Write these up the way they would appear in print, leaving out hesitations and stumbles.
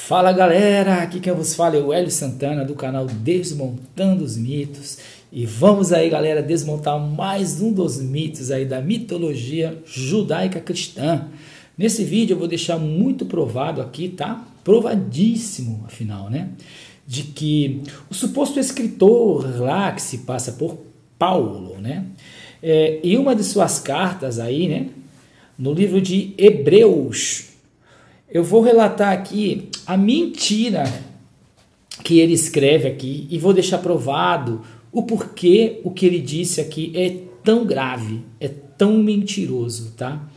Fala galera, aqui quem vos fala é o Hélio Santana do canal Desmontando os Mitos. E vamos aí galera desmontar mais um dos mitos aí da mitologia judaica cristã. Nesse vídeo eu vou deixar muito provado aqui, tá? Provadíssimo afinal, né? De que o suposto escritor lá que se passa por Paulo, né? Em uma de suas cartas aí, né? No livro de Hebreus, eu vou relatar aqui a mentira que ele escreve aqui e vou deixar provado o porquê o que ele disse aqui é tão grave, é tão mentiroso, tá?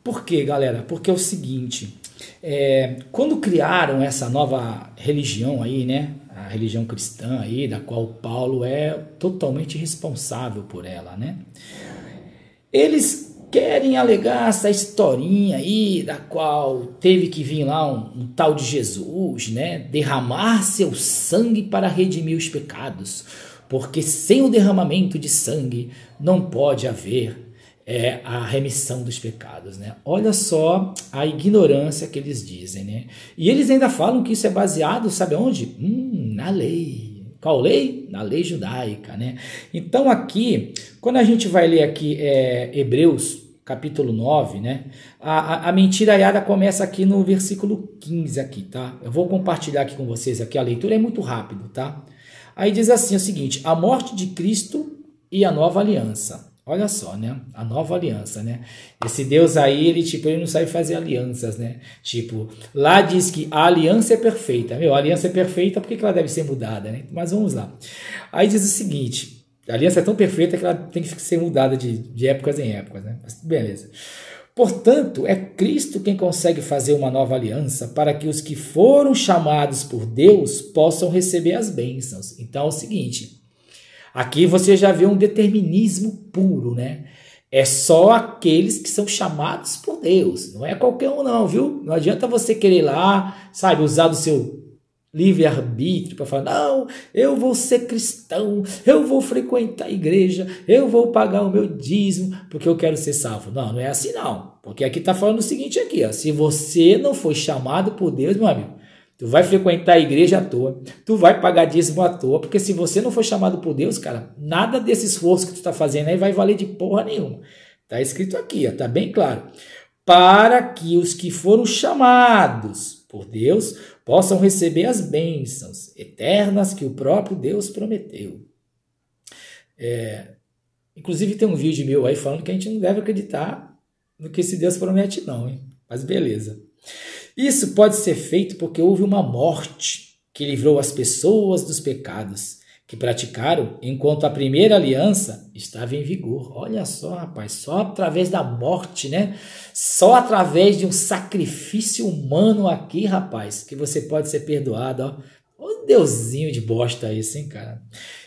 Por quê, galera? Porque é o seguinte, quando criaram essa nova religião aí, né? A religião cristã aí, da qual Paulo é totalmente responsável por ela, né? Eles querem alegar essa historinha aí, da qual teve que vir lá um tal de Jesus, né? Derramar seu sangue para redimir os pecados, porque sem o derramamento de sangue não pode haver a remissão dos pecados, né? Olha só a ignorância que eles dizem, né? E eles ainda falam que isso é baseado, sabe onde? Na lei. Qual lei? Na lei judaica, né? Então aqui, quando a gente vai ler aqui Hebreus, capítulo 9, né? A mentiraiada começa aqui no versículo 15 aqui, tá? Eu vou compartilhar aqui com vocês aqui, a leitura é muito rápido, tá? Aí diz assim o seguinte, a morte de Cristo e a nova aliança. Olha só, né? A nova aliança, né? Esse Deus aí, ele não sabe fazer alianças, né? Tipo, lá diz que a aliança é perfeita. A aliança é perfeita, por que ela deve ser mudada, né? Mas vamos lá. Aí diz o seguinte, a aliança é tão perfeita que ela tem que ser mudada de épocas em épocas, né? Mas beleza. Portanto, é Cristo quem consegue fazer uma nova aliança para que os que foram chamados por Deus possam receber as bênçãos. Então é o seguinte, aqui você já vê um determinismo puro, né? É só aqueles que são chamados por Deus, não é qualquer um não, viu? Não adianta você querer lá, sabe, usar do seu livre-arbítrio para falar, não, eu vou ser cristão, eu vou frequentar a igreja, eu vou pagar o meu dízimo, porque eu quero ser salvo. Não, não é assim não, porque aqui está falando o seguinte aqui, ó, se você não foi chamado por Deus, meu amigo, tu vai frequentar a igreja à toa, tu vai pagar dízimo à toa, porque se você não for chamado por Deus, cara, nada desse esforço que tu está fazendo aí vai valer de porra nenhuma. Está escrito aqui, ó, tá bem claro. Para que os que foram chamados por Deus possam receber as bênçãos eternas que o próprio Deus prometeu. Inclusive tem um vídeo meu aí falando que a gente não deve acreditar no que esse Deus promete não, hein? Mas beleza. Isso pode ser feito porque houve uma morte que livrou as pessoas dos pecados que praticaram enquanto a primeira aliança estava em vigor. Olha só, rapaz, só através da morte, né? Só através de um sacrifício humano aqui, rapaz, que você pode ser perdoado, ó. Ô deusinho de bosta esse, hein, cara?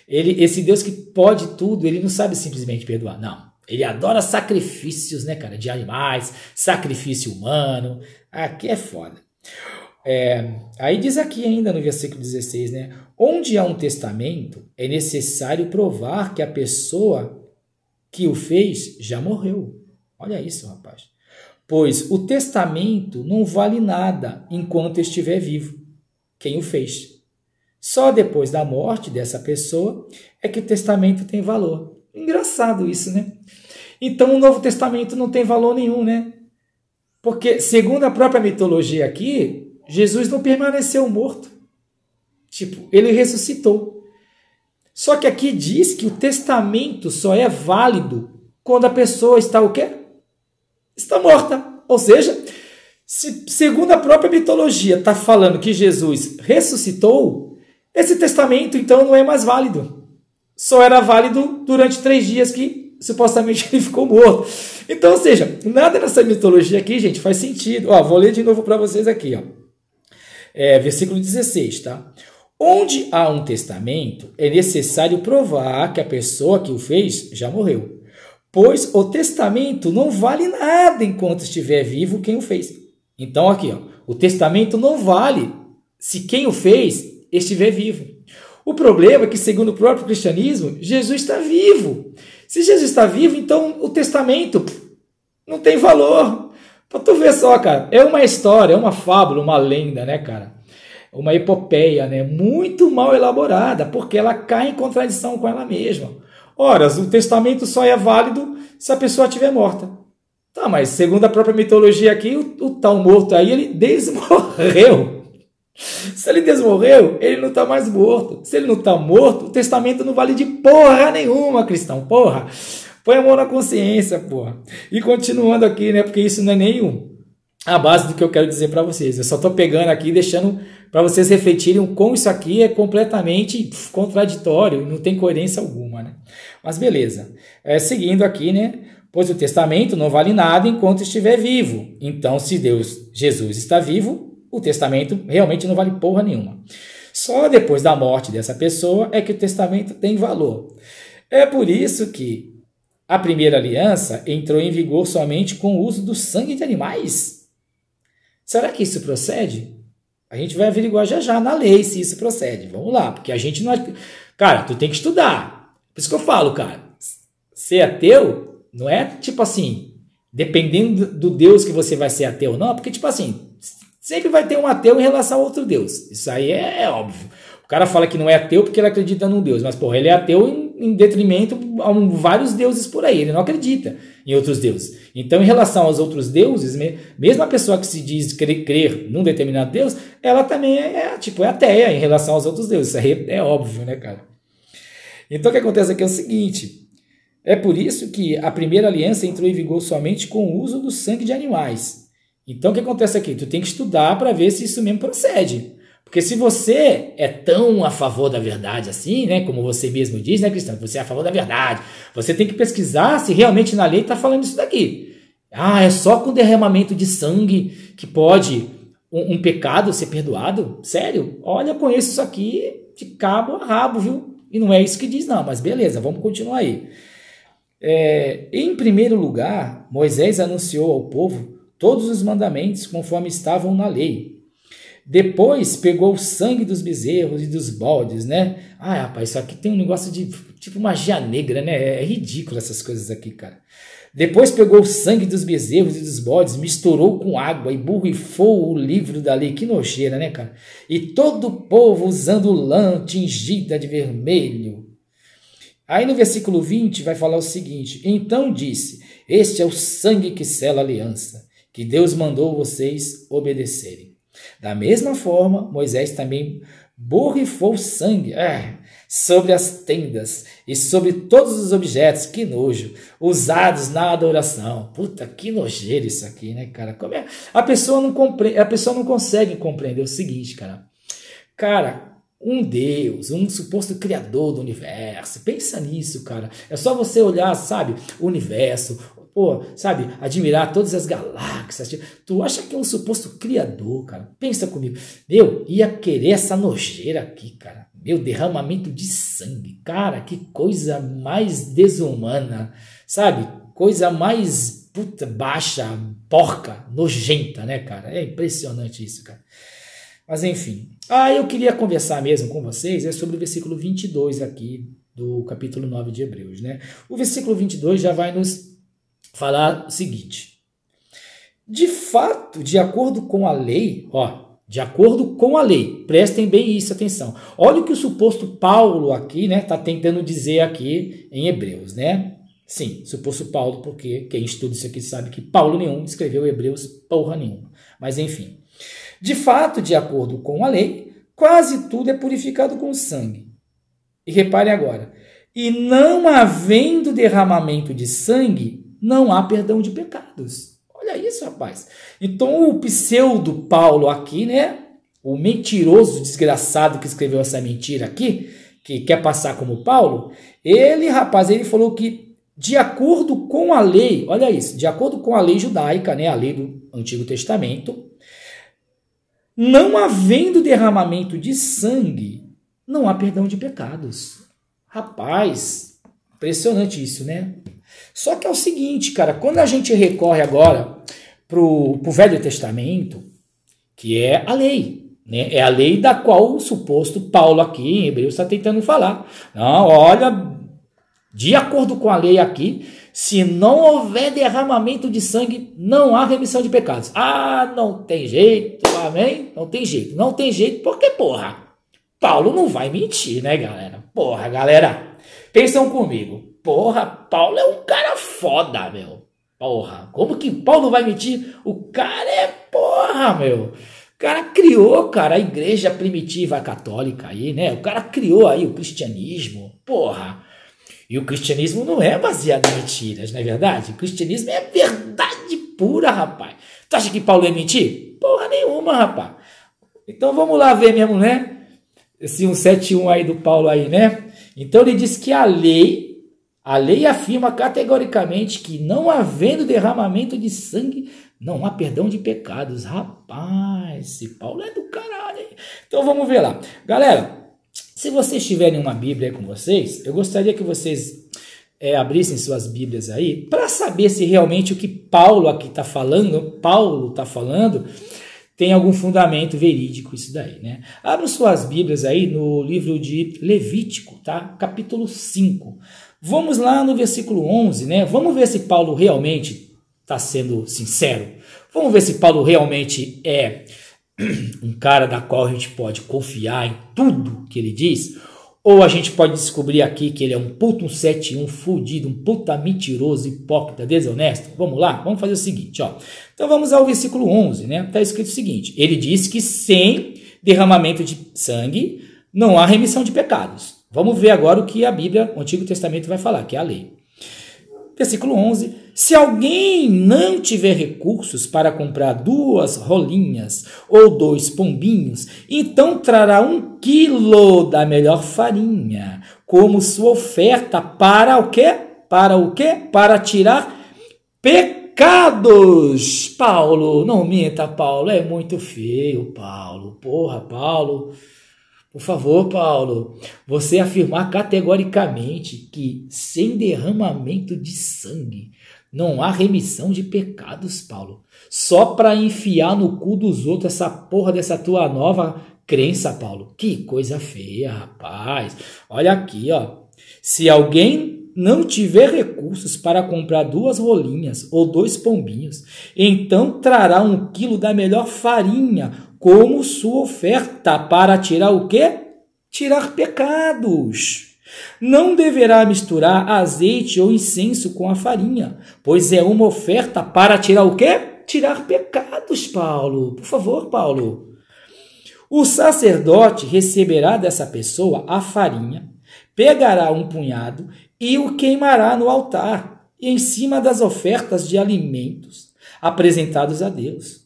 Esse Deus que pode tudo, ele não sabe simplesmente perdoar, não. Ele adora sacrifícios, né, cara? De animais, sacrifício humano. Aqui é foda. Aí diz aqui ainda no versículo 16, né? Onde há um testamento, é necessário provar que a pessoa que o fez já morreu. Olha isso, rapaz. Pois o testamento não vale nada enquanto estiver vivo quem o fez. Só depois da morte dessa pessoa é que o testamento tem valor. Engraçado isso, né? Então o Novo Testamento não tem valor nenhum, né? Porque, segundo a própria mitologia aqui, Jesus não permaneceu morto. Tipo, ele ressuscitou. Só que aqui diz que o testamento só é válido quando a pessoa está o quê? Está morta. Ou seja, segundo a própria mitologia está falando que Jesus ressuscitou, esse testamento então não é mais válido. Só era válido durante 3 dias que supostamente ele ficou morto. Então, ou seja, nada nessa mitologia aqui, gente, faz sentido. Ó, vou ler de novo para vocês aqui, ó. Versículo 16, tá? Onde há um testamento, é necessário provar que a pessoa que o fez já morreu. Pois o testamento não vale nada enquanto estiver vivo quem o fez. Então, aqui, ó, o testamento não vale se quem o fez estiver vivo. O problema é que, segundo o próprio cristianismo, Jesus está vivo. Se Jesus está vivo, então o testamento não tem valor. Pra tu ver só, cara, é uma história, é uma fábula, uma lenda, né, cara? Uma epopeia, né? Muito mal elaborada, porque ela cai em contradição com ela mesma. Ora, o testamento só é válido se a pessoa estiver morta. Tá, mas segundo a própria mitologia aqui, o tal morto aí, ele desmorreu. Se ele desmorreu, ele não está mais morto. Se ele não está morto, o testamento não vale de porra nenhuma, cristão. Porra, põe a mão na consciência, porra. E continuando aqui, né? Porque isso não é nem a base do que eu quero dizer para vocês. Eu só estou pegando aqui e deixando para vocês refletirem como isso aqui é completamente contraditório, não tem coerência alguma, né? Mas beleza. Seguindo aqui, né? Pois o testamento não vale nada enquanto estiver vivo. Então, se Jesus está vivo, o testamento realmente não vale porra nenhuma. Só depois da morte dessa pessoa é que o testamento tem valor. É por isso que a primeira aliança entrou em vigor somente com o uso do sangue de animais. Será que isso procede? A gente vai averiguar já já na lei se isso procede. Vamos lá, porque a gente não... Cara, tu tem que estudar. Por isso que eu falo, cara, ser ateu não é tipo assim, dependendo do Deus que você vai ser ateu, não, porque tipo assim, sempre vai ter um ateu em relação a outro Deus. Isso aí é óbvio. O cara fala que não é ateu porque ele acredita num Deus, mas porra, ele é ateu em detrimento a vários deuses por aí, ele não acredita em outros deuses. Então, em relação aos outros deuses, mesmo a pessoa que se diz crer num determinado Deus, ela também é ateia em relação aos outros deuses. Isso aí é óbvio, né, cara? Então, o que acontece aqui é o seguinte, é por isso que a primeira aliança entrou em vigor somente com o uso do sangue de animais. Então, o que acontece aqui? Tu tem que estudar para ver se isso mesmo procede. Porque se você é tão a favor da verdade assim, né, como você mesmo diz, né, cristão, que você é a favor da verdade, você tem que pesquisar se realmente na lei está falando isso daqui. Ah, é só com derramamento de sangue que pode um pecado ser perdoado? Sério? Olha, eu conheço isso aqui de cabo a rabo, viu? E não é isso que diz não, mas beleza, vamos continuar aí. Em primeiro lugar, Moisés anunciou ao povo todos os mandamentos conforme estavam na lei. Depois pegou o sangue dos bezerros e dos bodes, né? Ah, rapaz, isso aqui tem um negócio de tipo magia negra, né? É ridículo essas coisas aqui, cara. Depois pegou o sangue dos bezerros e dos bodes, misturou com água e borrifou o livro da lei. Que nojeira, né, cara? E todo o povo usando lã tingida de vermelho. Aí no versículo 20 vai falar o seguinte: então disse, este é o sangue que sela a aliança, que Deus mandou vocês obedecerem. Da mesma forma, Moisés também borrifou sangue sobre as tendas e sobre todos os objetos, que nojo, usados na adoração. Puta, que nojeira isso aqui, né, cara? Como é? A pessoa não consegue compreender o seguinte, cara. Cara, um Deus, um suposto criador do universo, pensa nisso, cara. É só você olhar, sabe, o universo, pô, sabe, admirar todas as galáxias. Tu acha que é um suposto criador, cara? Pensa comigo. Meu, ia querer essa nojeira aqui, cara. Meu, derramamento de sangue. Cara, que coisa mais desumana, sabe? Coisa mais, puta, baixa, porca, nojenta, né, cara? É impressionante isso, cara. Mas enfim. Eu queria conversar mesmo com vocês sobre o versículo 22 aqui do capítulo 9 de Hebreus, né? O versículo 22 já vai nos falar o seguinte: de fato, de acordo com a lei, de acordo com a lei, prestem bem isso, atenção. Olha o que o suposto Paulo aqui, né, está tentando dizer aqui em Hebreus, né? Sim, suposto Paulo, porque quem estuda isso aqui sabe que Paulo nenhum escreveu Hebreus porra nenhuma. Mas enfim, de fato, de acordo com a lei, quase tudo é purificado com sangue. E repare agora, e não havendo derramamento de sangue, não há perdão de pecados. Olha isso, rapaz. Então o pseudo Paulo aqui, né? O mentiroso desgraçado que escreveu essa mentira aqui, que quer passar como Paulo, ele falou que de acordo com a lei, olha isso, de acordo com a lei judaica, né? A lei do Antigo Testamento, não havendo derramamento de sangue, não há perdão de pecados. Rapaz, impressionante isso, né? Só que é o seguinte, cara, quando a gente recorre agora pro Velho Testamento, que é a lei, né? É a lei da qual o suposto Paulo aqui em Hebreus está tentando falar. Não, olha, de acordo com a lei aqui, Se não houver derramamento de sangue, não há remissão de pecados. Ah, não tem jeito, amém? Não tem jeito. Não tem jeito porque, porra, Paulo não vai mentir, né, galera? Porra, galera, pensam comigo. Porra, Paulo é um cara foda, meu. Porra, como que Paulo vai mentir? O cara é porra, meu. O cara criou, cara, a igreja primitiva católica aí, né? O cara criou aí o cristianismo, porra. E o cristianismo não é baseado em mentiras, não é verdade? O cristianismo é verdade pura, rapaz. Tu acha que Paulo ia mentir? Porra nenhuma, rapaz. Então vamos lá ver mesmo, né? Esse 171 aí do Paulo aí, né? Então ele diz que a lei afirma categoricamente que não havendo derramamento de sangue, não há perdão de pecados. Rapaz, esse Paulo é do caralho, hein? Então vamos ver lá. Galera, se vocês tiverem uma Bíblia aí com vocês, eu gostaria que vocês abrissem suas Bíblias aí para saber se realmente o que Paulo aqui está falando, tem algum fundamento verídico isso daí, né? Abram suas Bíblias aí no livro de Levítico, tá? Capítulo 5. Vamos lá no versículo 11, né? Vamos ver se Paulo realmente está sendo sincero. Vamos ver se Paulo realmente é um cara da qual a gente pode confiar em tudo que ele diz, ou a gente pode descobrir aqui que ele é um puta 171 fudido, um puta mentiroso, hipócrita, desonesto. Vamos lá? Vamos fazer o seguinte, ó. Então vamos ao versículo 11, né? Está escrito o seguinte: ele diz que sem derramamento de sangue não há remissão de pecados. Vamos ver agora o que a Bíblia, o Antigo Testamento vai falar, que é a lei. Versículo 11, se alguém não tiver recursos para comprar 2 rolinhas ou 2 pombinhos, então trará 1 quilo da melhor farinha, como sua oferta para o quê? Para o quê? Para tirar pecados. Paulo, não minta, Paulo, é muito feio, Paulo. Porra, Paulo. Por favor, Paulo, você afirmar categoricamente que sem derramamento de sangue não há remissão de pecados, Paulo. Só para enfiar no cu dos outros essa porra dessa tua nova crença, Paulo. Que coisa feia, rapaz. Olha aqui, ó. Se alguém não tiver recursos para comprar 2 rolinhas ou 2 pombinhos, então trará 1 quilo da melhor farinha como sua oferta para tirar o quê? Tirar pecados. Não deverá misturar azeite ou incenso com a farinha, pois é uma oferta para tirar o quê? Tirar pecados, Paulo. Por favor, Paulo. O sacerdote receberá dessa pessoa a farinha, pegará um punhado e o queimará no altar, em cima das ofertas de alimentos apresentados a Deus.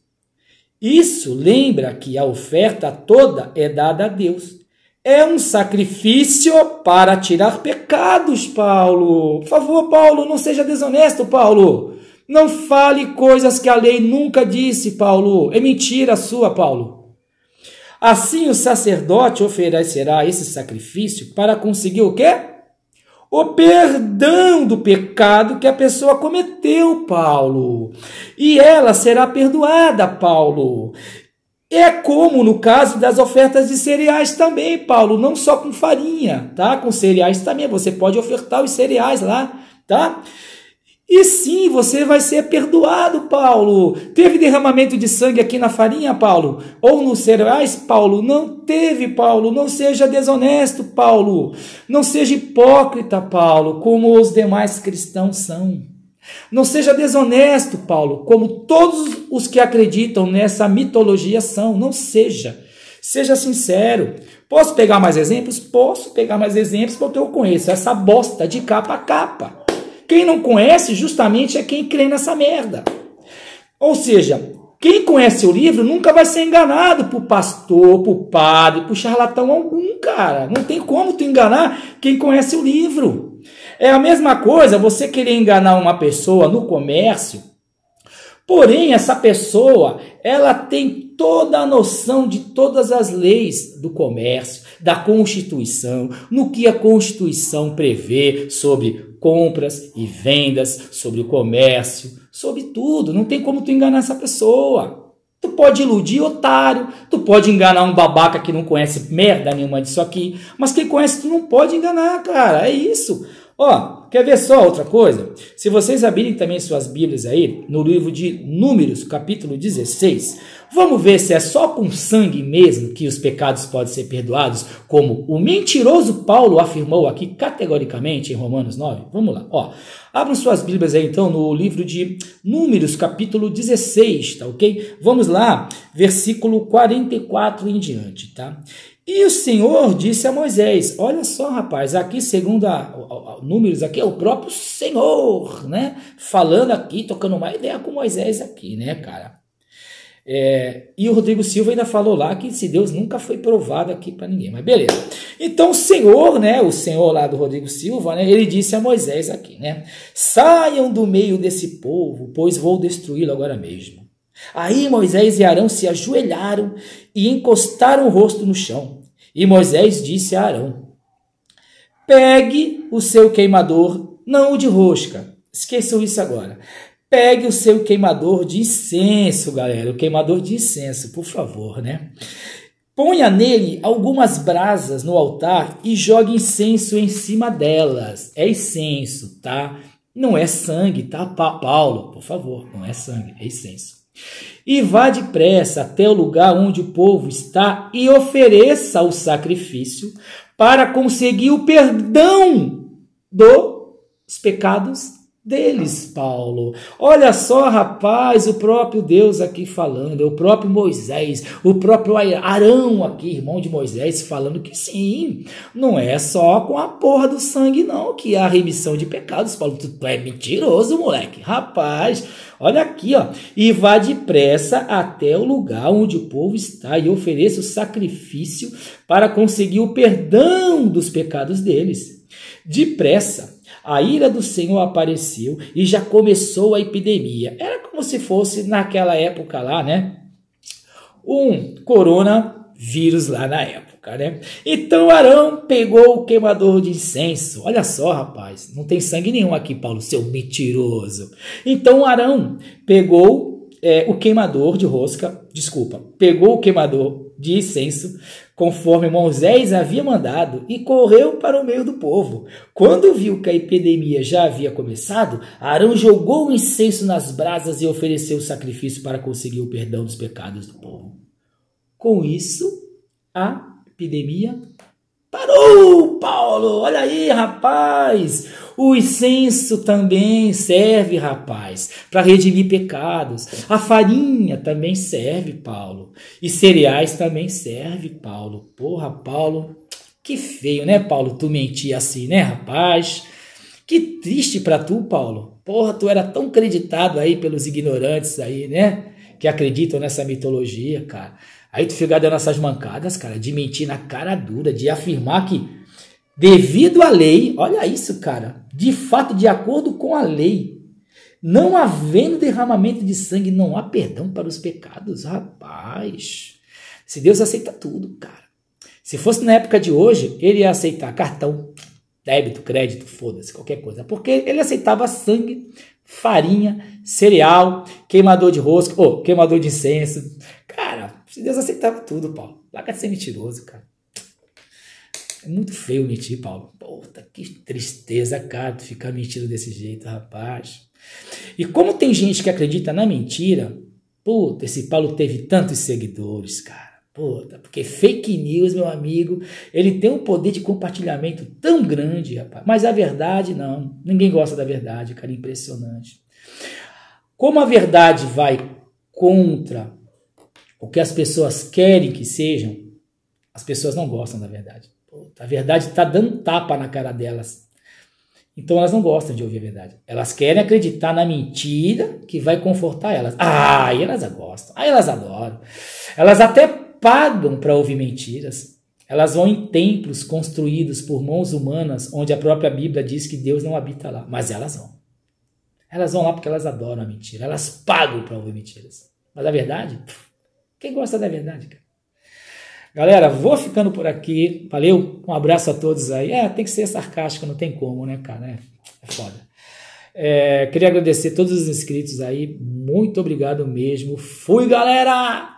Isso lembra que a oferta toda é dada a Deus. É um sacrifício para tirar pecados, Paulo. Por favor, Paulo, não seja desonesto, Paulo. Não fale coisas que a lei nunca disse, Paulo. É mentira sua, Paulo. Assim o sacerdote oferecerá esse sacrifício para conseguir o quê? O perdão do pecado que a pessoa cometeu, Paulo. E ela será perdoada, Paulo. É como no caso das ofertas de cereais também, Paulo. Não só com farinha, tá? Com cereais também. Você pode ofertar os cereais lá, tá? E sim, você vai ser perdoado, Paulo. Teve derramamento de sangue aqui na farinha, Paulo? Ou nos cereais, Paulo? Não teve, Paulo. Não seja desonesto, Paulo. Não seja hipócrita, Paulo, como os demais cristãos são. Não seja desonesto, Paulo, como todos os que acreditam nessa mitologia são. Não seja. Seja sincero. Posso pegar mais exemplos? Posso pegar mais exemplos porque eu conheço essa bosta de capa a capa. Quem não conhece justamente é quem crê nessa merda. Ou seja, quem conhece o livro nunca vai ser enganado por pastor, por padre, por charlatão algum, cara. Não tem como tu enganar quem conhece o livro. É a mesma coisa você querer enganar uma pessoa no comércio, porém essa pessoa, ela tem toda a noção de todas as leis do comércio, da Constituição, no que a Constituição prevê sobre compras e vendas, sobre o comércio, sobre tudo. Não tem como tu enganar essa pessoa. Tu pode iludir otário, tu pode enganar um babaca que não conhece merda nenhuma disso aqui, mas quem conhece tu não pode enganar, cara. É isso. Ó, quer ver só outra coisa? Se vocês abrirem também suas Bíblias aí, no livro de Números, capítulo 16, vamos ver se é só com sangue mesmo que os pecados podem ser perdoados, como o mentiroso Paulo afirmou aqui categoricamente em Romanos 9. Vamos lá, ó. Abram suas Bíblias aí então no livro de Números, capítulo 16, tá ok? Vamos lá, versículo 44 em diante, tá? E o Senhor disse a Moisés, olha só, rapaz, aqui segundo Números, aqui é o próprio Senhor, né? Falando aqui, tocando uma ideia com Moisés aqui, né, cara? E o Rodrigo Silva ainda falou lá que se Deus nunca foi provado aqui para ninguém, mas beleza. Então o Senhor, né, o Senhor lá do Rodrigo Silva, né, ele disse a Moisés aqui, né? Saiam do meio desse povo, pois vou destruí-lo agora mesmo. Aí Moisés e Arão se ajoelharam e encostaram o rosto no chão. E Moisés disse a Arão, pegue o seu queimador, não o de rosca. Esqueçam isso agora. Pegue o seu queimador de incenso, galera. O queimador de incenso, por favor, né? Ponha nele algumas brasas no altar e jogue incenso em cima delas. É incenso, tá? Não é sangue, tá, Paulo? Por favor, não é sangue, é incenso. E vá depressa até o lugar onde o povo está e ofereça o sacrifício para conseguir o perdão dos pecados deles, Paulo. Olha só, rapaz, o próprio Deus aqui falando, é o próprio Moisés, o próprio Arão aqui, irmão de Moisés, falando que sim, não é só com a porra do sangue não que há remissão de pecados, Paulo. Tu é mentiroso, moleque. Rapaz, olha aqui, ó. E vá depressa até o lugar onde o povo está e ofereça o sacrifício para conseguir o perdão dos pecados deles. Depressa. A ira do Senhor apareceu e já começou a epidemia. Era como se fosse naquela época lá, né? Um coronavírus lá na época, né? Então Arão pegou o queimador de incenso. Olha só, rapaz, não tem sangue nenhum aqui, Paulo, seu mentiroso. Então Arão pegou o queimador de rosca, pegou o queimador de incenso, conforme Moisés havia mandado, e correu para o meio do povo. Quando viu que a epidemia já havia começado, Arão jogou o incenso nas brasas e ofereceu o sacrifício para conseguir o perdão dos pecados do povo. Com isso, a epidemia parou, Paulo. Olha aí, rapaz. O incenso também serve, rapaz, para redimir pecados. A farinha também serve, Paulo. E cereais também serve, Paulo. Porra, Paulo, que feio, né, Paulo? Tu mentir assim, né, rapaz? Que triste para tu, Paulo. Porra, tu era tão acreditado aí pelos ignorantes aí, né? Que acreditam nessa mitologia, cara. Aí tu fica dando essas mancadas, cara, de mentir na cara dura, de afirmar que devido à lei, olha isso, cara, de fato, de acordo com a lei, não havendo derramamento de sangue, não há perdão para os pecados. Rapaz, se Deus aceita tudo, cara. Se fosse na época de hoje, ele ia aceitar cartão, débito, crédito, foda-se, qualquer coisa. Porque ele aceitava sangue, farinha, cereal, queimador de rosca, queimador de incenso. Cara, se Deus aceitava tudo, Paulo. Larga de ser mentiroso, cara. É muito feio mentir, Paulo. Puta, que tristeza, cara, tu ficar mentindo desse jeito, rapaz. E como tem gente que acredita na mentira, puta, esse Paulo teve tantos seguidores, cara. Puta, porque fake news, meu amigo, ele tem um poder de compartilhamento tão grande, rapaz. Mas a verdade, não. Ninguém gosta da verdade, cara, impressionante. Como a verdade vai contra o que as pessoas querem que sejam, as pessoas não gostam da verdade. A verdade está dando tapa na cara delas. Então elas não gostam de ouvir a verdade. Elas querem acreditar na mentira que vai confortar elas. Aí elas gostam. Aí elas adoram. Elas até pagam para ouvir mentiras. Elas vão em templos construídos por mãos humanas, onde a própria Bíblia diz que Deus não habita lá. Mas elas vão. Elas vão lá porque elas adoram a mentira. Elas pagam para ouvir mentiras. Mas a verdade? Quem gosta da verdade, cara? Galera, vou ficando por aqui. Valeu? Um abraço a todos aí. Tem que ser sarcástico, não tem como, né, cara? É foda. Queria agradecer a todos os inscritos aí. Muito obrigado mesmo. Fui, galera!